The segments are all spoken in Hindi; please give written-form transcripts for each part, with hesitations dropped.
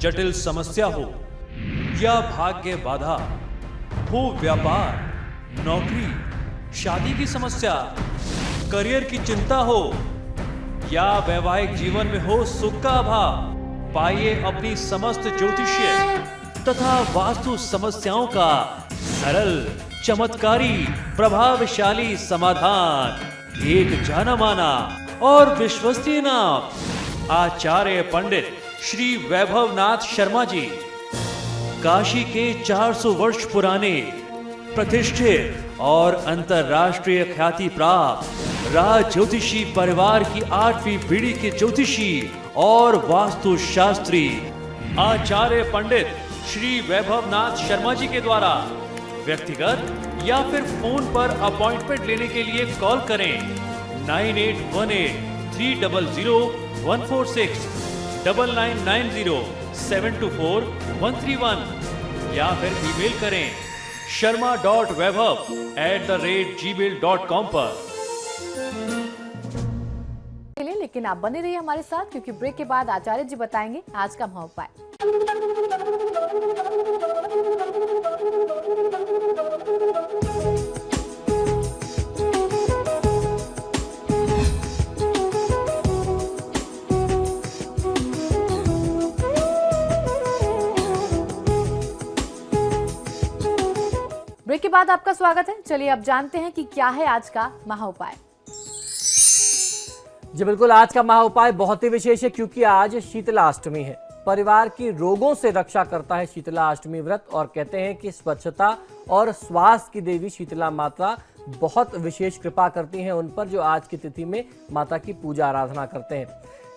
जटिल समस्या हो या भाग्य बाधा हो, व्यापार, नौकरी, शादी की समस्या, करियर की चिंता हो या वैवाहिक जीवन में हो सुख का अभाव, पाइए अपनी समस्त ज्योतिषीय तथा वास्तु समस्याओं का सरल, चमत्कारी, प्रभावशाली समाधान। एक जाना माना और विश्वसनीय नाम, आचार्य पंडित श्री वैभवनाथ शर्मा जी, काशी के 400 वर्ष पुराने प्रतिष्ठित और अंतरराष्ट्रीय ख्याति प्राप्त राज ज्योतिषी परिवार की 8वीं पीढ़ी के ज्योतिषी और वास्तु शास्त्री आचार्य पंडित श्री वैभवनाथ शर्मा जी के द्वारा व्यक्तिगत या फिर फोन पर अपॉइंटमेंट लेने के लिए कॉल करें 9818-300-146, 9990-724-131 या फिर ईमेल करें sharma.vaibhav@gmail.com पर। लेकिन आप बने रहिए हमारे साथ, क्योंकि ब्रेक के बाद आचार्य जी बताएंगे आज का महोपाय। ब्रेक के बाद आपका स्वागत है। चलिए अब जानते हैं कि क्या है आज का महाउपाय। जी बिल्कुल, आज का महाउपाय बहुत ही विशेष है क्योंकि आज शीतला अष्टमी है। परिवार की रोगों से रक्षा करता है शीतला अष्टमी व्रत, और कहते हैं कि स्वच्छता और स्वास्थ्य की देवी शीतला माता बहुत विशेष कृपा करती हैं उन पर जो आज की तिथि में माता की पूजा आराधना करते हैं।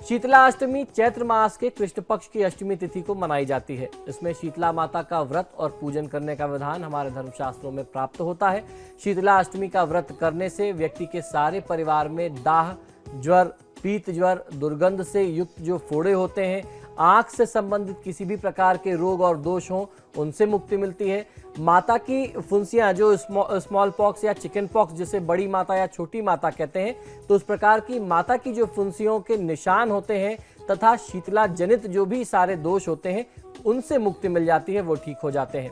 शीतला अष्टमी चैत्र मास के कृष्ण पक्ष की अष्टमी तिथि को मनाई जाती है। इसमें शीतला माता का व्रत और पूजन करने का विधान हमारे धर्मशास्त्रों में प्राप्त होता है। शीतला अष्टमी का व्रत करने से व्यक्ति के सारे परिवार में दाह, ज्वर, पीत ज्वर, दुर्गंध से युक्त जो फोड़े होते हैं, आंख से संबंधित किसी भी प्रकार के रोग और दोष हों, उनसे मुक्ति मिलती है। माता की फुंसियां जो स्मॉल पॉक्स या चिकन पॉक्स, जिसे बड़ी माता या छोटी माता कहते हैं, तो उस प्रकार की माता की जो फुंसियों के निशान होते हैं तथा शीतला जनित जो भी सारे दोष होते हैं, उनसे मुक्ति मिल जाती है, वो ठीक हो जाते हैं।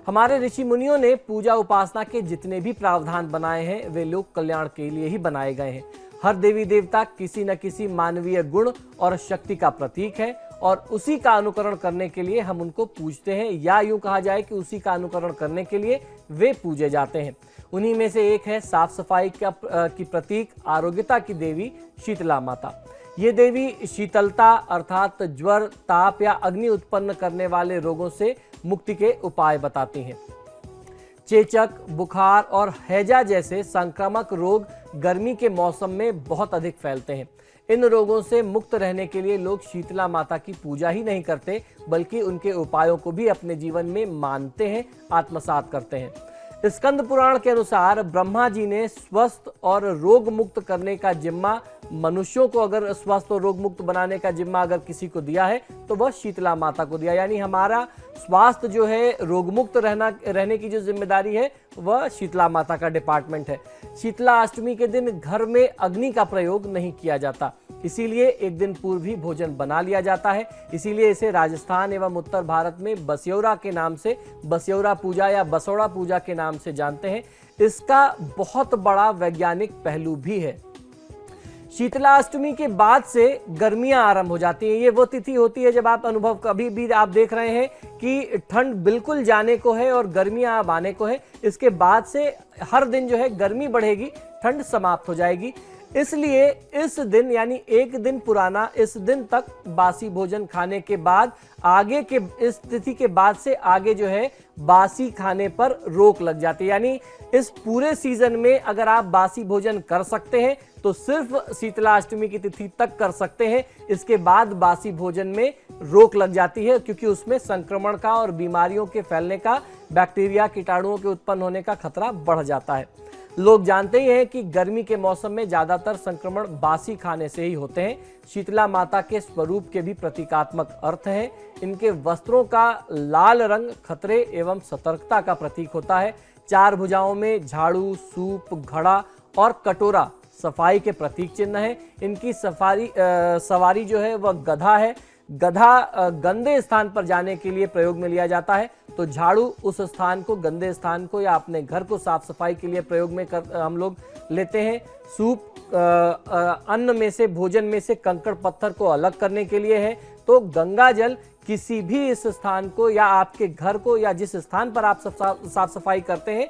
हमारे ऋषि मुनियों ने पूजा उपासना के जितने भी प्रावधान बनाए हैं वे लोक कल्याण के लिए ही बनाए गए हैं। हर देवी देवता किसी न किसी मानवीय गुण और शक्ति का प्रतीक है और उसी का अनुकरण करने के लिए हम उनको पूजते हैं, या यूं कहा जाए कि उसी का अनुकरण करने के लिए वे पूजे जाते हैं। उन्हीं में से एक है साफ सफाई की प्रतीक आरोग्यता की देवी शीतला माता। ये देवी शीतलता अर्थात ज्वर, ताप या अग्नि उत्पन्न करने वाले रोगों से मुक्ति के उपाय बताती हैं। चेचक, बुखार और हैजा जैसे संक्रामक रोग गर्मी के मौसम में बहुत अधिक फैलते हैं। इन रोगों से मुक्त रहने के लिए लोग शीतला माता की पूजा ही नहीं करते, बल्कि उनके उपायों को भी अपने जीवन में मानते हैं, आत्मसात करते हैं। स्कंद पुराण के अनुसार ब्रह्मा जी ने स्वस्थ और रोग मुक्त करने का जिम्मा मनुष्यों को, अगर स्वस्थ और रोग मुक्त बनाने का जिम्मा अगर किसी को दिया है तो वह शीतला माता को दिया। यानी हमारा स्वास्थ्य जो है, रोग मुक्त रहने की जो जिम्मेदारी है, वह शीतला माता का डिपार्टमेंट है। शीतला अष्टमी के दिन घर में अग्नि का प्रयोग नहीं किया जाता, इसीलिए एक दिन पूर्व ही भोजन बना लिया जाता है। इसीलिए इसे राजस्थान एवं उत्तर भारत में बस्यौरा के नाम से, बस्यौरा पूजा या बसौड़ा पूजा के नाम से जानते हैं। इसका बहुत बड़ा वैज्ञानिक पहलू भी है। शीतला अष्टमी के बाद से गर्मियां आरंभ हो जाती हैं। ये वो तिथि होती है जब आप अनुभव कभी भी आप देख रहे हैं कि ठंड बिल्कुल जाने को है और गर्मियां अब आने को है। इसके बाद से हर दिन जो है गर्मी बढ़ेगी, ठंड समाप्त हो जाएगी। इसलिए इस दिन यानी एक दिन पुराना इस दिन तक बासी भोजन खाने के बाद आगे के इस तिथि के बाद से आगे जो है बासी खाने पर रोक लग जाती है। यानी इस पूरे सीजन में अगर आप बासी भोजन कर सकते हैं तो सिर्फ शीतला अष्टमी की तिथि तक कर सकते हैं। इसके बाद बासी भोजन में रोक लग जाती है, क्योंकि उसमें संक्रमण का और बीमारियों के फैलने का, बैक्टीरिया कीटाणुओं के उत्पन्न होने का खतरा बढ़ जाता है। लोग जानते ही हैं कि गर्मी के मौसम में ज्यादातर संक्रमण बासी खाने से ही होते हैं। शीतला माता के स्वरूप के भी प्रतीकात्मक अर्थ हैं। इनके वस्त्रों का लाल रंग खतरे एवं सतर्कता का प्रतीक होता है। चार भुजाओं में झाड़ू, सूप, घड़ा और कटोरा सफाई के प्रतीक चिन्ह है। इनकी सवारी जो है वह गधा है, गधा गंदे स्थान पर जाने के लिए प्रयोग में लिया जाता है, तो झाड़ू उस स्थान को, गंदे स्थान को या अपने घर को साफ सफाई के लिए प्रयोग में हम लोग लेते हैं। सूप अन्न में से, भोजन में से कंकड़ पत्थर को अलग करने के लिए है। तो गंगा जल किसी भी इस स्थान को या आपके घर को या जिस स्थान पर आप साफ सफाई करते हैं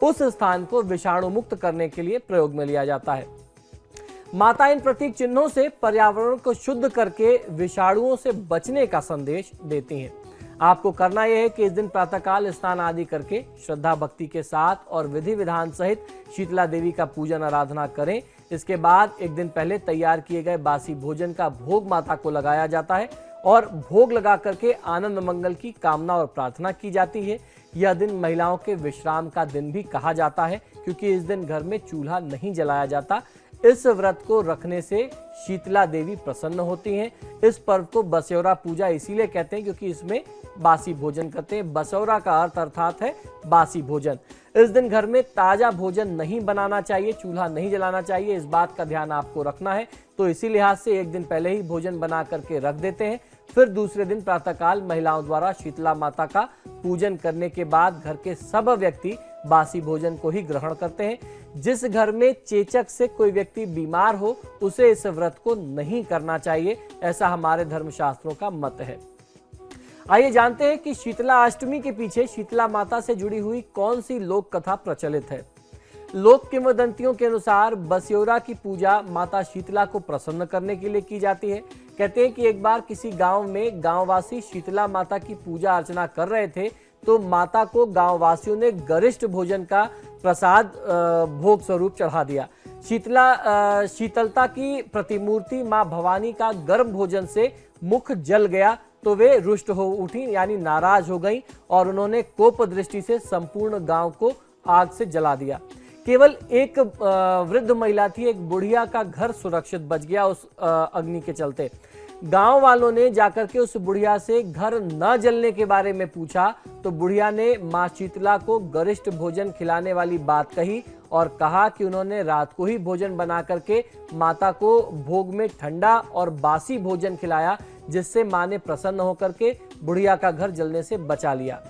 उस स्थान को विषाणु मुक्त करने के लिए प्रयोग में लिया जाता है। माता इन प्रतीक चिन्हों से पर्यावरण को शुद्ध करके विषाणुओं से बचने का संदेश देती हैं। आपको करना यह है कि इस दिन प्रातःकाल स्नान आदि करके श्रद्धा भक्ति के साथ और विधि विधान सहित शीतला देवी का पूजन आराधना करें। इसके बाद एक दिन पहले तैयार किए गए बासी भोजन का भोग माता को लगाया जाता है और भोग लगा करके आनंद मंगल की कामना और प्रार्थना की जाती है। यह दिन महिलाओं के विश्राम का दिन भी कहा जाता है, क्योंकि इस दिन घर में चूल्हा नहीं जलाया जाता। इस व्रत को रखने से शीतला देवी प्रसन्न होती हैं। इस पर्व को बसौरा पूजा इसीलिए कहते हैं क्योंकि इसमें बासी भोजन करते हैं। बसौरा का अर्थ अर्थात है बासी भोजन। इस दिन घर में ताजा भोजन नहीं बनाना चाहिए, चूल्हा नहीं जलाना चाहिए, इस बात का ध्यान आपको रखना है। तो इसी लिहाज से एक दिन पहले ही भोजन बना करके रख देते हैं। फिर दूसरे दिन प्रातःकाल महिलाओं द्वारा शीतला माता का पूजन करने के बाद घर के सब व्यक्ति बासी भोजन को ही ग्रहण करते हैं। जिस घर में चेचक से कोई व्यक्ति बीमार हो उसे इस व्रत को नहीं करना चाहिए, ऐसा हमारे धर्मशास्त्रों का मत है। आइए जानते हैं कि शीतला अष्टमी के पीछे शीतला माता से जुड़ी हुई कौन सी लोक कथा प्रचलित है। लोक किंवदंतियों के अनुसार बसौरा की पूजा माता शीतला को प्रसन्न करने के लिए की जाती है। कहते हैं कि एक बार किसी गांव में गांववासी शीतला माता की पूजा अर्चना कर रहे थे, तो माता को गांववासियों ने गरिष्ठ भोजन का प्रसाद भोग स्वरूप चढ़ा दिया। शीतलता की प्रतिमूर्ति मां भवानी का गर्म भोजन से मुख जल गया, तो वे रुष्ट हो उठी यानी नाराज हो गई और उन्होंने कोप दृष्टि से संपूर्ण गांव को आग से जला दिया। केवल एक वृद्ध महिला थी, एक बुढ़िया का घर सुरक्षित बच गया उस अग्नि के चलते। गांव वालों ने जाकर के उस बुढ़िया से घर न जलने के बारे में पूछा, तो बुढ़िया ने मां शीतला को गरिष्ठ भोजन खिलाने वाली बात कही और कहा कि उन्होंने रात को ही भोजन बना करके माता को भोग में ठंडा और बासी भोजन खिलाया, जिससे मां ने प्रसन्न होकर के बुढ़िया का घर जलने से बचा लिया।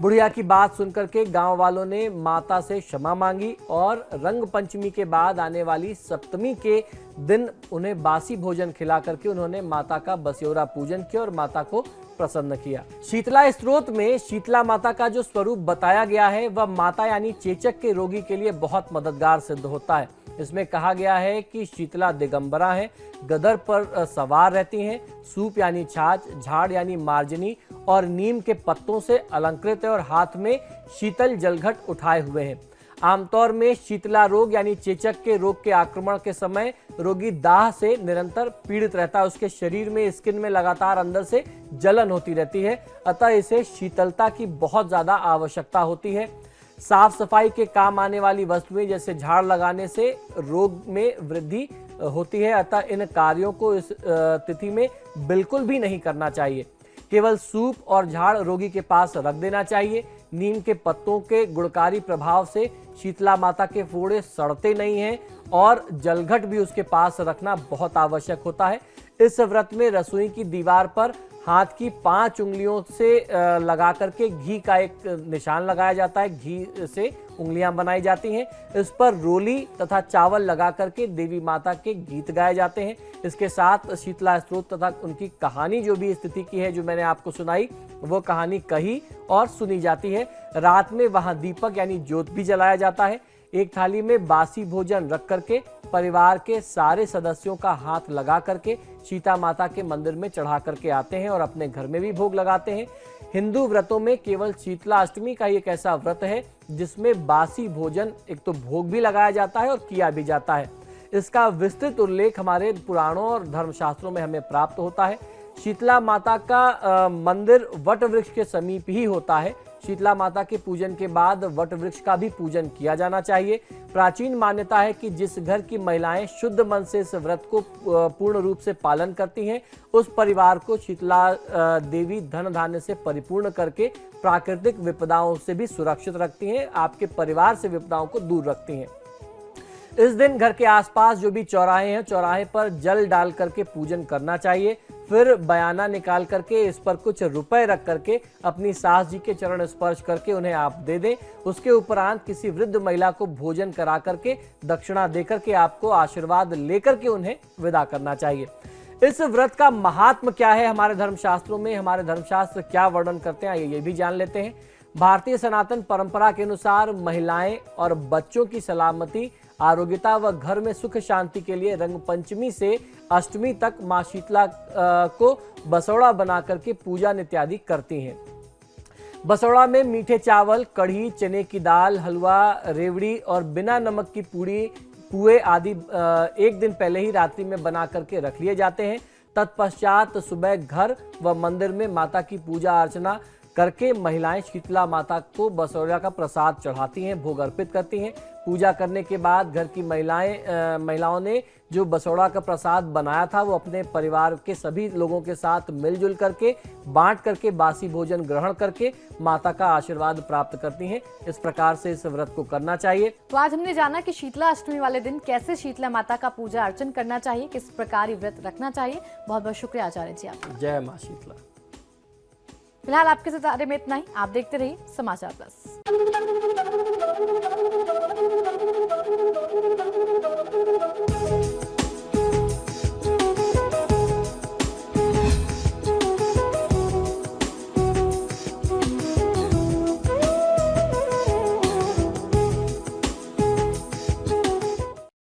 बुढ़िया की बात सुनकर के गांव वालों ने माता से क्षमा मांगी और रंग पंचमी के बाद आने वाली सप्तमी के दिन उन्हें बासी भोजन खिला करके उन्होंने माता का बसौरा पूजन किया और माता को प्रसन्न किया। शीतला स्तोत्र में शीतला माता का जो स्वरूप बताया गया है वह माता यानी चेचक के रोगी के लिए बहुत मददगार सिद्ध होता है। इसमें कहा गया है कि शीतला दिगंबरा है, गदर पर सवार रहती हैं, सूप यानी छाछ, झाड़ यानी मार्जनी और नीम के पत्तों से अलंकृत है और हाथ में शीतल जलघट उठाए हुए हैं। आमतौर में शीतला रोग यानी चेचक के रोग के आक्रमण के समय रोगी दाह से निरंतर पीड़ित रहता है, उसके शरीर में स्किन में लगातार अंदर से जलन होती रहती है, अतः इसे शीतलता की बहुत ज्यादा आवश्यकता होती है। साफ सफाई के काम आने वाली वस्तुएं जैसे झाड़ लगाने से रोग में वृद्धि होती है, अतः इन कार्यों को इस तिथि में बिल्कुल भी नहीं करना चाहिए। केवल सूप और झाड़ रोगी के पास रख देना चाहिए। नीम के पत्तों के गुणकारी प्रभाव से शीतला माता के फोड़े सड़ते नहीं हैं और जलघट भी उसके पास रखना बहुत आवश्यक होता है। इस व्रत में रसोई की दीवार पर हाथ की 5 उंगलियों से लगा करके घी का एक निशान लगाया जाता है, घी से उंगलियां बनाई जाती हैं। इस पर रोली तथा चावल लगा करके देवी माता के गीत गाए जाते हैं। इसके साथ शीतला स्तोत्र तथा उनकी कहानी जो भी स्थिति की है, जो मैंने आपको सुनाई, वो कहानी कही और सुनी जाती है। रात में वहां दीपक यानी ज्योत भी जलाया जाता है। एक थाली में बासी भोजन रख करके परिवार के सारे सदस्यों का हाथ लगा करके सीता माता के मंदिर में चढ़ा करके आते हैं और अपने घर में भी भोग लगाते हैं। हिंदू व्रतों में केवल शीतला अष्टमी का एक ऐसा व्रत है जिसमें बासी भोजन एक तो भोग भी लगाया जाता है और किया भी जाता है। इसका विस्तृत उल्लेख हमारे पुराणों और धर्मशास्त्रों में हमें प्राप्त होता है। शीतला माता का मंदिर वट वृक्ष के समीप ही होता है। शीतला माता के पूजन के बाद वट वृक्ष का भी पूजन किया जाना चाहिए। प्राचीन मान्यता है कि जिस घर की महिलाएं शुद्ध मन से इस व्रत को पूर्ण रूप से पालन करती हैं, उस परिवार को शीतला देवी धन धान्य से परिपूर्ण करके प्राकृतिक विपदाओं से भी सुरक्षित रखती हैं, आपके परिवार से विपदाओं को दूर रखती हैं। इस दिन घर के आसपास जो भी चौराहे हैं, चौराहे पर जल डाल करके पूजन करना चाहिए। फिर बयाना निकाल करके इस पर कुछ रुपए रख करके अपनी सास जी के चरण स्पर्श करके उन्हें आप दे दें। उसके उपरांत किसी वृद्ध महिला को भोजन करा करके दक्षिणा देकर के आपको आशीर्वाद लेकर के उन्हें विदा करना चाहिए। इस व्रत का महात्म क्या है हमारे धर्मशास्त्रों में, हमारे धर्मशास्त्र क्या वर्णन करते हैं, ये भी जान लेते हैं। भारतीय सनातन परंपरा के अनुसार महिलाएं और बच्चों की सलामती, आरोग्यता व घर में सुख शांति के लिए रंग पंचमी से अष्टमी तक मां शीतला को बसौड़ा बना करके पूजा इत्यादि करती हैं। बसौड़ा में मीठे चावल, कढ़ी, चने की दाल, हलवा, रेवड़ी और बिना नमक की पुए आदि एक दिन पहले ही रात्रि में बना करके रख लिए जाते हैं। तत्पश्चात सुबह घर व मंदिर में माता की पूजा अर्चना करके महिलाएं शीतला माता को बसौड़ा का प्रसाद चढ़ाती हैं, भोग अर्पित करती हैं। पूजा करने के बाद घर की महिलाओं ने जो बसौड़ा का प्रसाद बनाया था वो अपने परिवार के सभी लोगों के साथ मिलजुल करके बांट करके बासी भोजन ग्रहण करके माता का आशीर्वाद प्राप्त करती हैं। इस प्रकार से इस व्रत को करना चाहिए। तो आज हमने जाना कि शीतला अष्टमी वाले दिन कैसे शीतला माता का पूजा अर्चन करना चाहिए, किस प्रकार ये व्रत रखना चाहिए। बहुत बहुत शुक्रिया आचार्य जी आपका। जय मां शीतला। फिलहाल आपके सितारे में इतना ही। आप देखते रहिए समाचार प्लस।